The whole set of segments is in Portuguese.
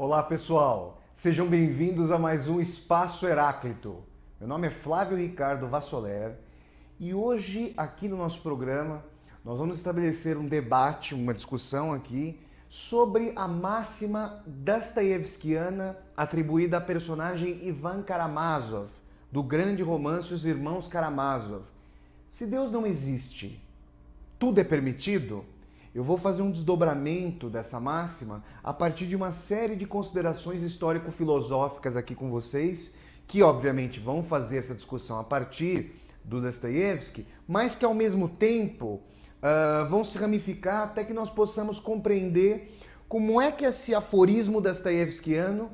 Olá pessoal, sejam bem-vindos a mais um Espaço Heráclito. Meu nome é Flávio Ricardo Vassoler e hoje aqui no nosso programa nós vamos estabelecer um debate, uma discussão aqui sobre a máxima dostoiévskiana atribuída à personagem Ivan Karamazov, do grande romance Os Irmãos Karamazov. Se Deus não existe, tudo é permitido? Eu vou fazer um desdobramento dessa máxima a partir de uma série de considerações histórico-filosóficas aqui com vocês, que obviamente vão fazer essa discussão a partir do Dostoiévski, mas que ao mesmo tempo vão se ramificar até que nós possamos compreender como é que esse aforismo dostoiévskiano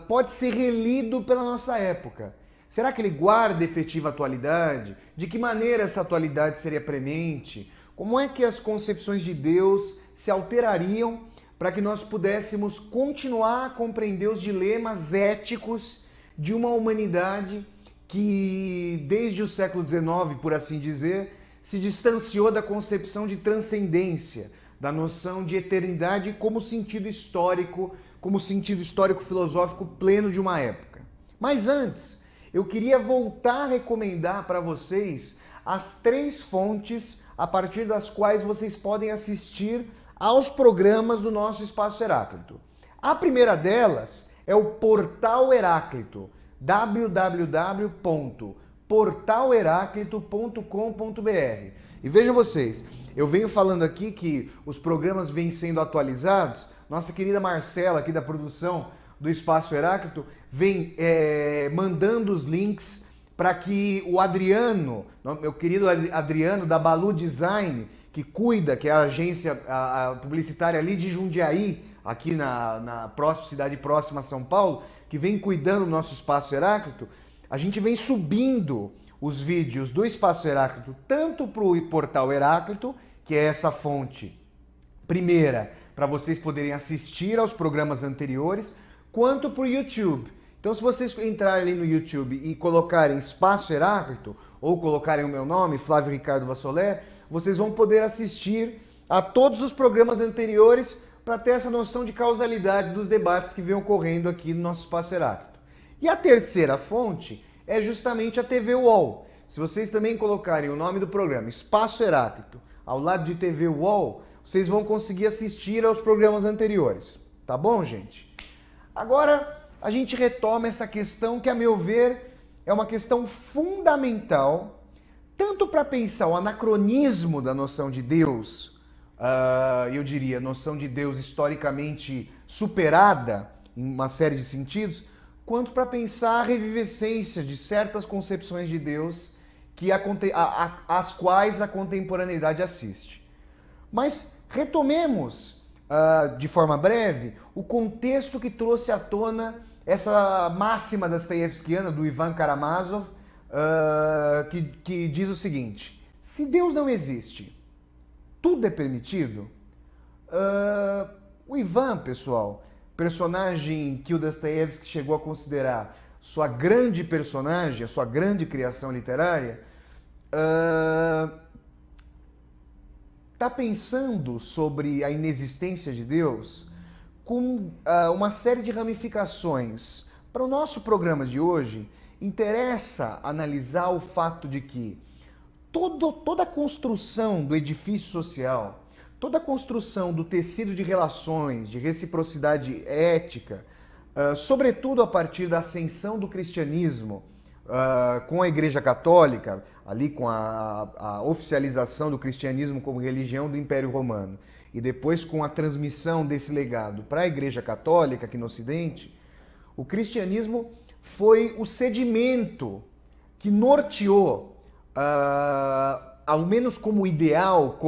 pode ser relido pela nossa época. Será que ele guarda efetiva atualidade? De que maneira essa atualidade seria premente? Como é que as concepções de Deus se alterariam para que nós pudéssemos continuar a compreender os dilemas éticos de uma humanidade que, desde o século XIX, por assim dizer, se distanciou da concepção de transcendência, da noção de eternidade como sentido histórico filosófico pleno de uma época. Mas antes, eu queria voltar a recomendar para vocês as 3 fontes a partir das quais vocês podem assistir aos programas do nosso Espaço Heráclito. A primeira delas é o Portal Heráclito, www.portalheráclito.com.br. E vejam vocês, eu venho falando aqui que os programas vêm sendo atualizados. Nossa querida Marcela, aqui da produção do Espaço Heráclito, vem mandando os links para que o Adriano, meu querido Adriano, da Balu Design, que cuida, que é a agência publicitária ali de Jundiaí, aqui na cidade próxima a São Paulo, que vem cuidando do nosso Espaço Heráclito, a gente vem subindo os vídeos do Espaço Heráclito, tanto para o Portal Heráclito, que é essa fonte primeira, para vocês poderem assistir aos programas anteriores, quanto para o YouTube. Então, se vocês entrarem ali no YouTube e colocarem Espaço Heráclito, ou colocarem o meu nome, Flávio Ricardo Vassoler, vocês vão poder assistir a todos os programas anteriores para ter essa noção de causalidade dos debates que vêm ocorrendo aqui no nosso Espaço Heráclito. E a terceira fonte é justamente a TV UOL. Se vocês também colocarem o nome do programa, Espaço Heráclito, ao lado de TV UOL, vocês vão conseguir assistir aos programas anteriores. Tá bom, gente? Agora a gente retoma essa questão que, a meu ver, é uma questão fundamental, tanto para pensar o anacronismo da noção de Deus, eu diria, noção de Deus historicamente superada em uma série de sentidos, quanto para pensar a revivescência de certas concepções de Deus às quais a contemporaneidade assiste. Mas retomemos, de forma breve, o contexto que trouxe à tona essa máxima dostoiévskiana do Ivan Karamazov, que diz o seguinte: se Deus não existe, tudo é permitido? O Ivan, pessoal, personagem que o Dostoiévski chegou a considerar sua grande personagem, a sua grande criação literária, está pensando sobre a inexistência de Deus com uma série de ramificações. Para o nosso programa de hoje, interessa analisar o fato de que toda a construção do edifício social, toda a construção do tecido de relações, de reciprocidade ética, sobretudo a partir da ascensão do cristianismo com a Igreja Católica, ali com a oficialização do cristianismo como religião do Império Romano, e depois com a transmissão desse legado para a Igreja Católica aqui no Ocidente, o cristianismo foi o sedimento que norteou, ao menos como ideal,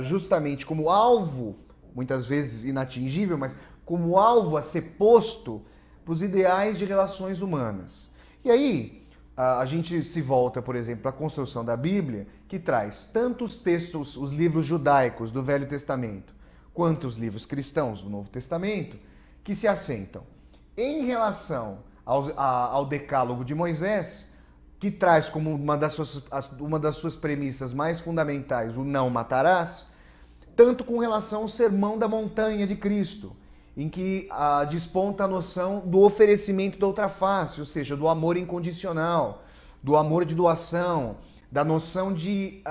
justamente como alvo, muitas vezes inatingível, mas como alvo a ser posto para os ideais de relações humanas. E aí, a gente se volta, por exemplo, para a construção da Bíblia, que traz tanto os textos, os livros judaicos do Velho Testamento, quanto os livros cristãos do Novo Testamento, que se assentam em relação ao Decálogo de Moisés, que traz como uma das suas premissas mais fundamentais o não matarás, tanto com relação ao Sermão da Montanha de Cristo, em que desponta a noção do oferecimento da outra face, ou seja, do amor incondicional, do amor de doação, da noção de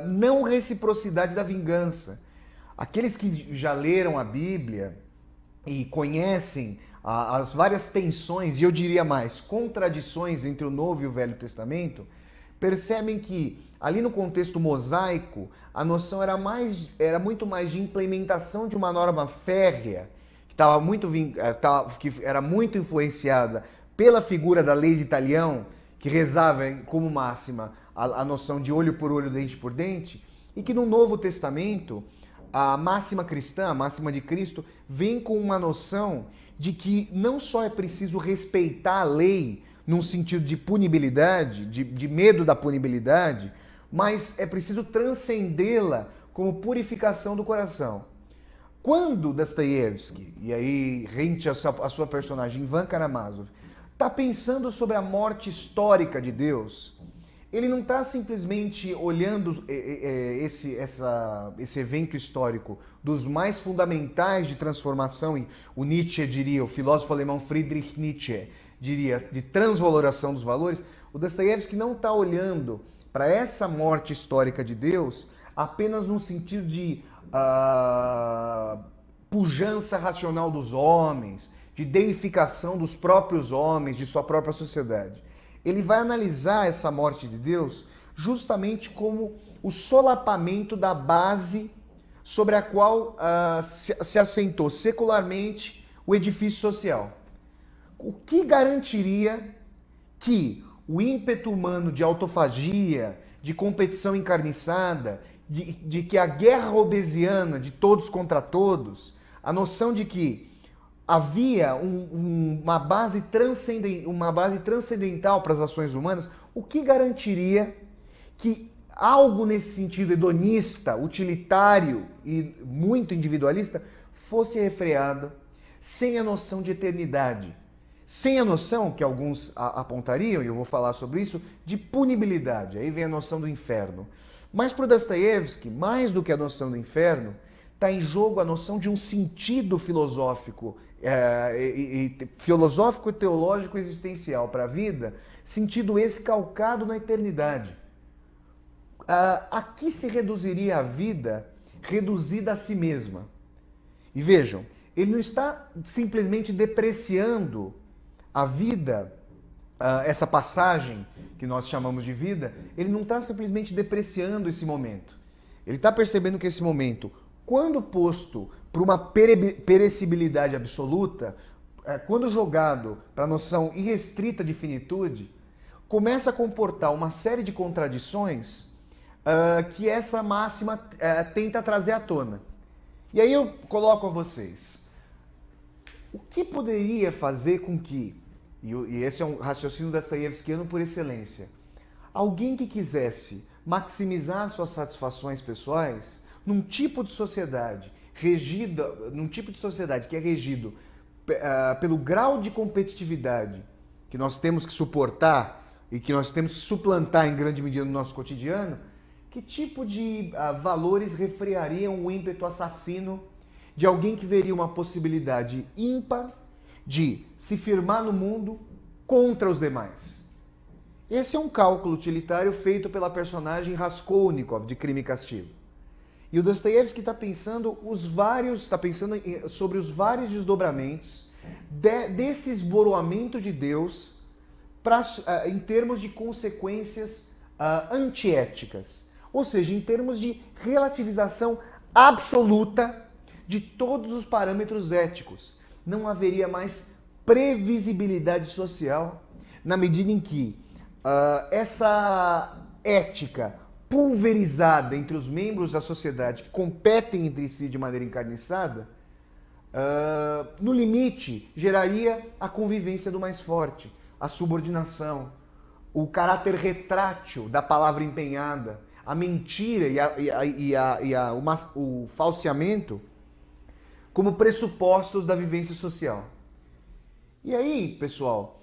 não reciprocidade da vingança. Aqueles que já leram a Bíblia e conhecem as várias tensões, e eu diria mais, contradições entre o Novo e o Velho Testamento, percebem que ali no contexto mosaico, a noção era muito mais de implementação de uma norma férrea, que era muito influenciada pela figura da lei de Talião, que rezava como máxima a noção de olho por olho, dente por dente, e que no Novo Testamento, a máxima cristã, a máxima de Cristo, vem com uma noção de que não só é preciso respeitar a lei num sentido de punibilidade, de medo da punibilidade, mas é preciso transcendê-la como purificação do coração. Quando Dostoiévski, e aí rente a sua personagem Ivan Karamazov, está pensando sobre a morte histórica de Deus, ele não está simplesmente olhando esse evento histórico dos mais fundamentais de transformação, e o Nietzsche diria, o filósofo alemão Friedrich Nietzsche diria, de transvaloração dos valores. O Dostoiévski não está olhando para essa morte histórica de Deus apenas no sentido de pujança racional dos homens, de deificação dos próprios homens, de sua própria sociedade. Ele vai analisar essa morte de Deus justamente como o solapamento da base sobre a qual se assentou secularmente o edifício social. O que garantiria que o ímpeto humano de autofagia, de competição encarniçada, de que a guerra hobbesiana de todos contra todos, a noção de que havia uma base transcendental para as ações humanas, o que garantiria que algo nesse sentido hedonista, utilitário e muito individualista fosse refreado sem a noção de eternidade, sem a noção, que alguns apontariam, e eu vou falar sobre isso, de punibilidade. Aí vem a noção do inferno. Mas para o Dostoiévski, mais do que a noção do inferno, está em jogo a noção de um sentido filosófico, filosófico e teológico existencial para a vida, sentido esse calcado na eternidade. A que se reduziria a vida reduzida a si mesma? E vejam, ele não está simplesmente depreciando a vida, essa passagem que nós chamamos de vida, ele não está simplesmente depreciando esse momento. Ele está percebendo que esse momento, quando posto para uma perecibilidade absoluta, quando jogado para a noção irrestrita de finitude, começa a comportar uma série de contradições que essa máxima tenta trazer à tona. E aí eu coloco a vocês, o que poderia fazer com que, e esse é um raciocínio dostoiévskiano por excelência, alguém que quisesse maximizar suas satisfações pessoais num tipo de sociedade que é regido pelo grau de competitividade que nós temos que suportar e que nós temos que suplantar em grande medida no nosso cotidiano, que tipo de valores refreariam o ímpeto assassino de alguém que veria uma possibilidade ímpar de se firmar no mundo contra os demais? Esse é um cálculo utilitário feito pela personagem Raskolnikov, de Crime e Castigo. E o Dostoiévski está pensando sobre os vários desdobramentos desse esboroamento de Deus em termos de consequências antiéticas. Ou seja, em termos de relativização absoluta de todos os parâmetros éticos. Não haveria mais previsibilidade social na medida em que essa ética pulverizada entre os membros da sociedade que competem entre si de maneira encarniçada, no limite, geraria a convivência do mais forte, a subordinação, o caráter retrátil da palavra empenhada, a mentira o falseamento como pressupostos da vivência social. E aí, pessoal,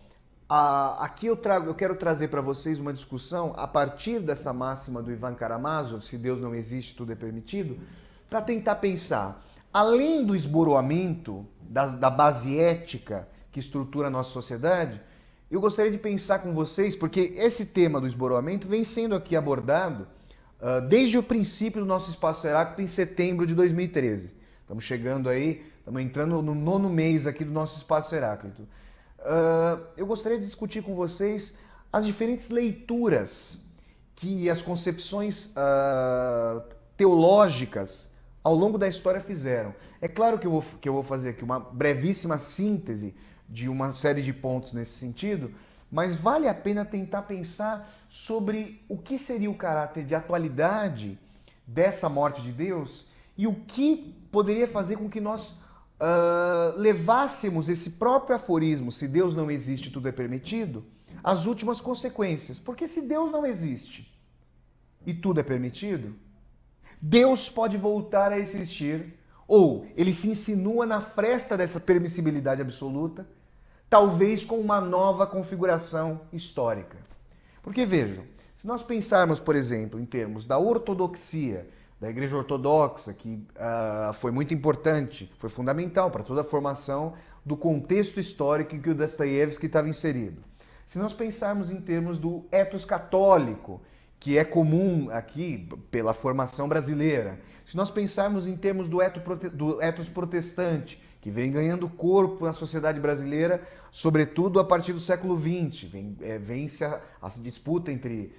aqui eu quero trazer para vocês uma discussão a partir dessa máxima do Ivan Karamazov, se Deus não existe, tudo é permitido, para tentar pensar, além do esboroamento da base ética que estrutura a nossa sociedade, eu gostaria de pensar com vocês, porque esse tema do esboroamento vem sendo aqui abordado desde o princípio do nosso Espaço Heráclito em setembro de 2013. Estamos chegando aí, estamos entrando no 9º mês aqui do nosso Espaço Heráclito. Eu gostaria de discutir com vocês as diferentes leituras que as concepções teológicas ao longo da história fizeram. É claro que eu vou fazer aqui uma brevíssima síntese de uma série de pontos nesse sentido, mas vale a pena tentar pensar sobre o que seria o caráter de atualidade dessa morte de Deus e o que poderia fazer com que nós levássemos esse próprio aforismo, se Deus não existe, tudo é permitido, às últimas consequências. Porque se Deus não existe e tudo é permitido, Deus pode voltar a existir, ou ele se insinua na fresta dessa permissibilidade absoluta, talvez com uma nova configuração histórica. Porque vejam, se nós pensarmos, por exemplo, em termos da ortodoxia, da Igreja Ortodoxa, que foi muito importante, foi fundamental para toda a formação do contexto histórico em que o Dostoiévski estava inserido. Se nós pensarmos em termos do ethos católico, que é comum aqui pela formação brasileira, se nós pensarmos em termos do ethos protestante, que vem ganhando corpo na sociedade brasileira, sobretudo a partir do século XX, vem-se a disputa entre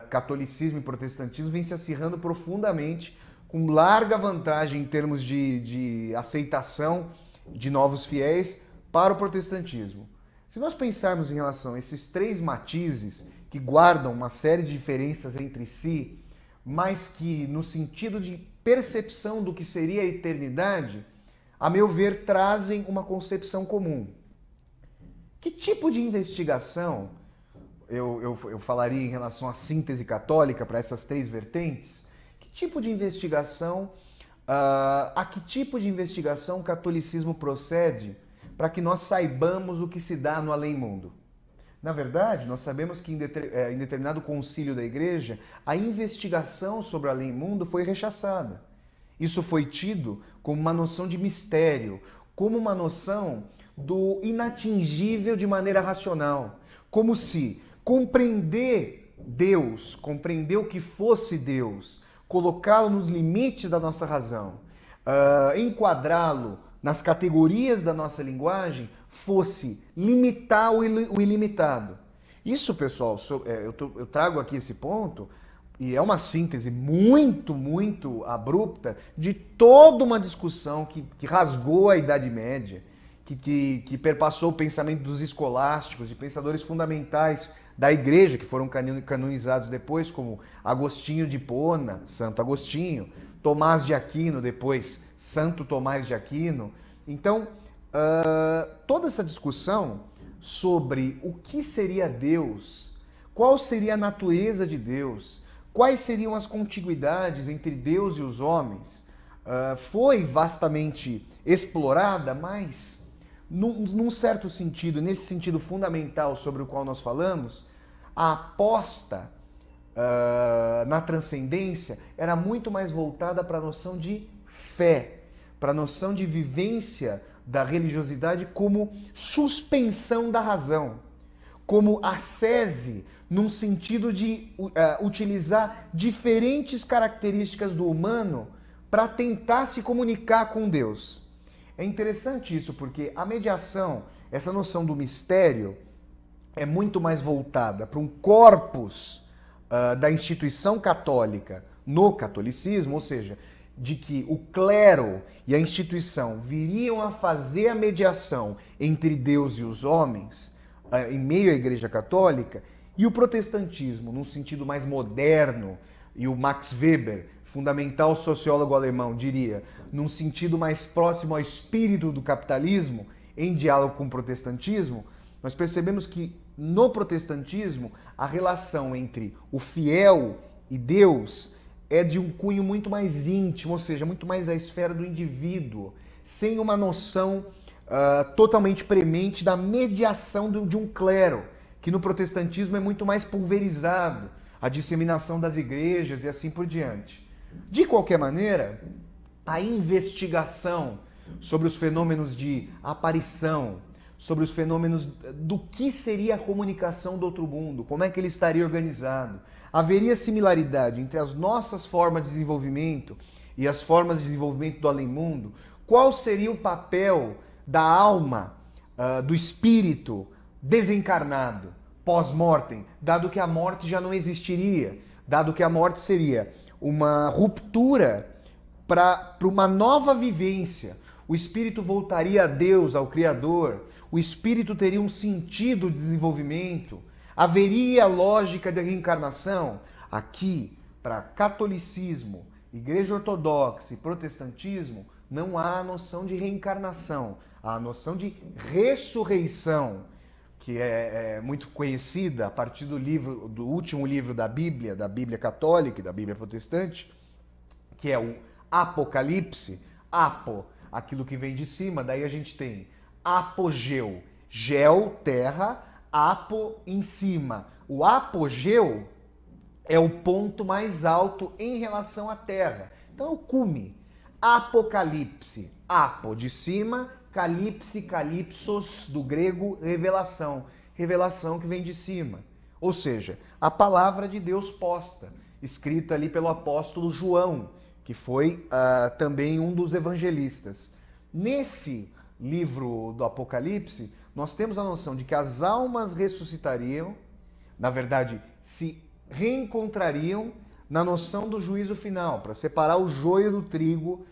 catolicismo e protestantismo vem se acirrando profundamente, com larga vantagem em termos de aceitação de novos fiéis para o protestantismo. Se nós pensarmos em relação a esses três matizes que guardam uma série de diferenças entre si, mas que no sentido de percepção do que seria a eternidade, a meu ver, trazem uma concepção comum. Que tipo de investigação eu falaria em relação à síntese católica para essas três vertentes? Que tipo de investigação, a que tipo de investigação o catolicismo procede para que nós saibamos o que se dá no além-mundo? Na verdade, nós sabemos que em determinado concílio da Igreja, a investigação sobre o além-mundo foi rechaçada. Isso foi tido como uma noção de mistério, como uma noção do inatingível de maneira racional, como se compreender Deus, compreender o que fosse Deus, colocá-lo nos limites da nossa razão, enquadrá-lo nas categorias da nossa linguagem, fosse limitar o ilimitado. Isso, pessoal, eu trago aqui esse ponto, e é uma síntese muito, muito abrupta de toda uma discussão que rasgou a Idade Média, que perpassou o pensamento dos escolásticos, de pensadores fundamentais da Igreja, que foram canonizados depois, como Agostinho de Hipona, Santo Agostinho, Tomás de Aquino, depois Santo Tomás de Aquino. Então, toda essa discussão sobre o que seria Deus, qual seria a natureza de Deus, quais seriam as contiguidades entre Deus e os homens, foi vastamente explorada, mas, num certo sentido, nesse sentido fundamental sobre o qual nós falamos, a aposta na transcendência era muito mais voltada para a noção de fé, para a noção de vivência da religiosidade como suspensão da razão, como ascese, num sentido de utilizar diferentes características do humano para tentar se comunicar com Deus. É interessante isso, porque a mediação, essa noção do mistério, é muito mais voltada para um corpus da instituição católica no catolicismo, ou seja, de que o clero e a instituição viriam a fazer a mediação entre Deus e os homens em meio à Igreja Católica, e o protestantismo, num sentido mais moderno, e o Max Weber, fundamental sociólogo alemão, diria, num sentido mais próximo ao espírito do capitalismo, em diálogo com o protestantismo, nós percebemos que no protestantismo a relação entre o fiel e Deus é de um cunho muito mais íntimo, ou seja, muito mais da esfera do indivíduo, sem uma noção totalmente premente da mediação de um clero, que no protestantismo é muito mais pulverizado, a disseminação das igrejas e assim por diante. De qualquer maneira, a investigação sobre os fenômenos de aparição, sobre os fenômenos do que seria a comunicação do outro mundo, como é que ele estaria organizado. Haveria similaridade entre as nossas formas de desenvolvimento e as formas de desenvolvimento do além-mundo? Qual seria o papel da alma, do espírito desencarnado, pós-mortem, dado que a morte já não existiria, dado que a morte seria uma ruptura para uma nova vivência? O espírito voltaria a Deus, ao Criador, o espírito teria um sentido de desenvolvimento, haveria lógica de reencarnação? Aqui, para catolicismo, Igreja Ortodoxa e protestantismo, não há a noção de reencarnação, há a noção de ressurreição, que é muito conhecida a partir do último livro da Bíblia católica e da Bíblia protestante, que é o Apocalipse. Apo, aquilo que vem de cima, daí a gente tem apogeu, gel, terra, apo, em cima. O apogeu é o ponto mais alto em relação à terra. Então é o cume. Apocalipse, apo, de cima, calipse, calipsos, do grego, revelação. Revelação que vem de cima. Ou seja, a palavra de Deus posta, escrita ali pelo apóstolo João, que foi também um dos evangelistas. Nesse livro do Apocalipse, nós temos a noção de que as almas ressuscitariam, na verdade, se reencontrariam na noção do juízo final, para separar o joio do trigo,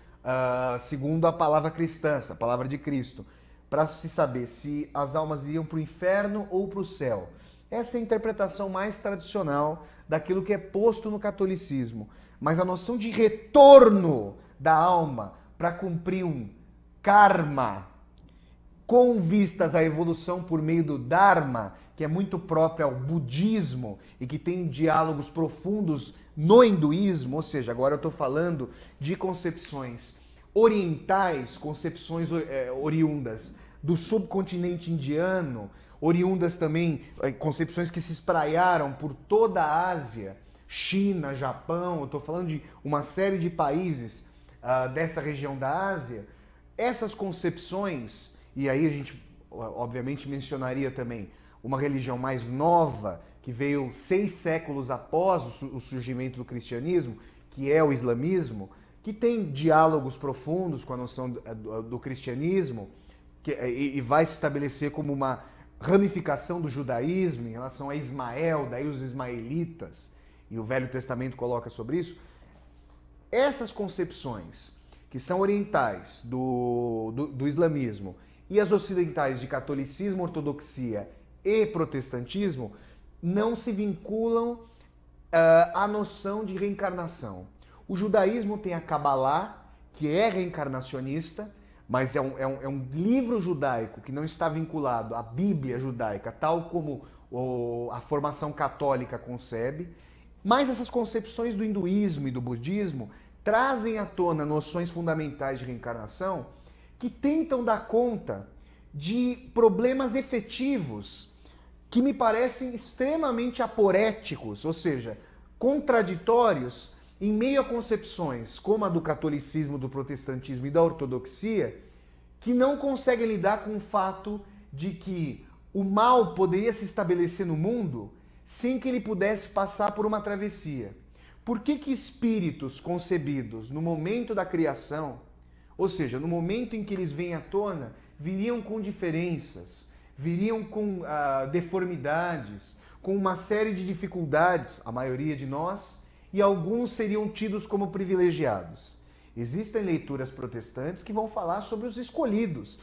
segundo a palavra cristã, a palavra de Cristo, para se saber se as almas iriam para o inferno ou para o céu. Essa é a interpretação mais tradicional daquilo que é posto no catolicismo. Mas a noção de retorno da alma para cumprir um karma com vistas à evolução por meio do Dharma, que é muito própria ao budismo e que tem diálogos profundos no hinduísmo, ou seja, agora eu estou falando de concepções orientais, concepções oriundas do subcontinente indiano, oriundas também, concepções que se espraiaram por toda a Ásia, China, Japão, eu estou falando de uma série de países dessa região da Ásia. Essas concepções, e aí a gente obviamente mencionaria também uma religião mais nova, que veio 6 séculos após o surgimento do cristianismo, que é o islamismo, que tem diálogos profundos com a noção do cristianismo, e vai se estabelecer como uma ramificação do judaísmo em relação a Ismael, daí os ismaelitas, e o Velho Testamento coloca sobre isso. Essas concepções, que são orientais do islamismo, e as ocidentais de catolicismo, ortodoxia e protestantismo, não se vinculam à noção de reencarnação. O judaísmo tem a Kabbalah, que é reencarnacionista, mas é um livro judaico que não está vinculado à Bíblia judaica, tal como a formação católica concebe. Mas essas concepções do hinduísmo e do budismo trazem à tona noções fundamentais de reencarnação que tentam dar conta de problemas efetivos que me parecem extremamente aporéticos, ou seja, contraditórios, em meio a concepções como a do catolicismo, do protestantismo e da ortodoxia, que não conseguem lidar com o fato de que o mal poderia se estabelecer no mundo sem que ele pudesse passar por uma travessia. Por que espíritos concebidos no momento da criação, ou seja, no momento em que eles vêm à tona, viriam com diferenças, viriam com deformidades, com uma série de dificuldades, a maioria de nós, e alguns seriam tidos como privilegiados? Existem leituras protestantes que vão falar sobre os escolhidos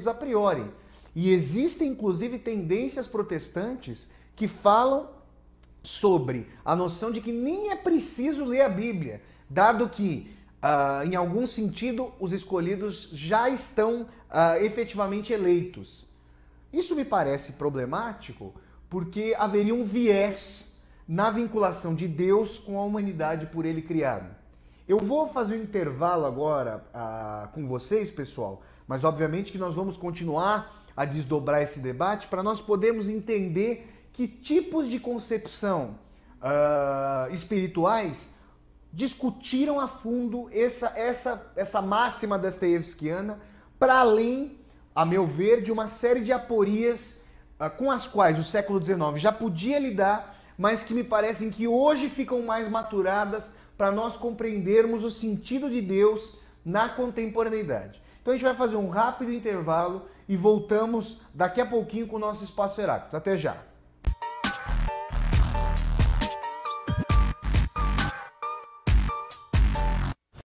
a priori. E existem, inclusive, tendências protestantes que falam sobre a noção de que nem é preciso ler a Bíblia, dado que, em algum sentido, os escolhidos já estão efetivamente eleitos. Isso me parece problemático porque haveria um viés na vinculação de Deus com a humanidade por ele criada. Eu vou fazer um intervalo agora com vocês, pessoal, mas obviamente que nós vamos continuar a desdobrar esse debate para nós podermos entender que tipos de concepção espirituais discutiram a fundo essa máxima dostoiévskiana, para além, a meu ver, de uma série de aporias com as quais o século XIX já podia lidar, mas que me parecem que hoje ficam mais maturadas para nós compreendermos o sentido de Deus na contemporaneidade. Então a gente vai fazer um rápido intervalo e voltamos daqui a pouquinho com o nosso Espaço Heráclito. Até já!